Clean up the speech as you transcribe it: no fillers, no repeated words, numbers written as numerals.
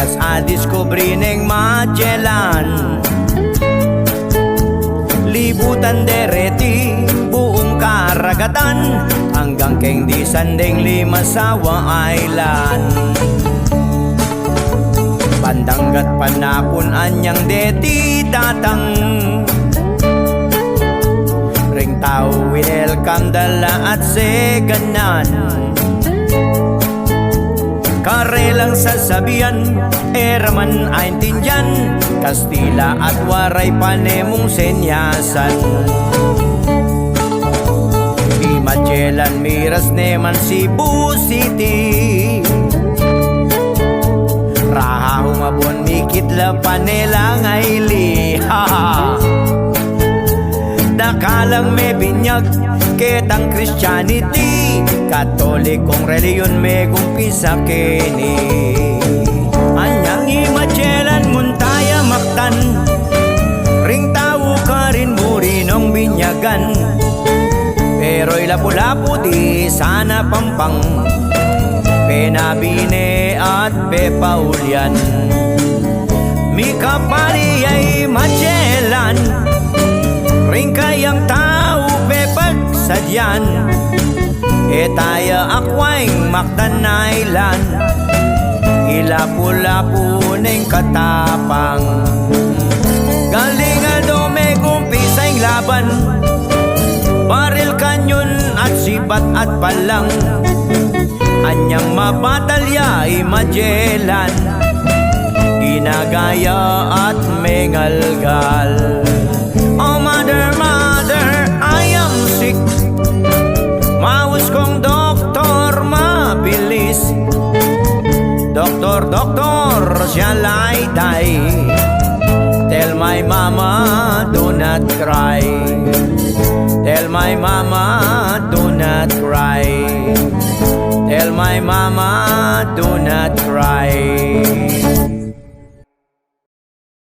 Kas a-discovery ng Magellan, libutan dereti buong karagatan, hanggang keng di sandeng Limasawa Island. Pandanggat panapon anyang deti datang, ring tao welcome dala at seganan. Karelang sasabihan, eraman aintindihan, Kastila at waray panemong senyasan. Di Magellan miras neman Cebu City, raha humabon mikitla panela ngaili. Dakalang may binyag ketang Christianity, Katolikong reliyon may gumpisa kini. Anyang i-Magellan muntaya maktan, ring tao ka rin murinong binyagan. Pero'y lapu-lapu di sana pampang, penabine at pepaulyan. Mikapali ay Magellan, ring kayang tao pepagsadyan. E taya akwaing Mactan Island, ilapu-lapu ng katapang. Galing ado may kumpisaing laban, baril kanyon at sibat at palang. Anyang mabatalya ay Magellan, ginagaya at mengalgal. Oh mother, mother, I am sick, maus kong doktor mabilis. Doktor, doktor, shall I die? Tell my mama, do not cry. Tell my mama, do not cry. Tell my mama, do not cry.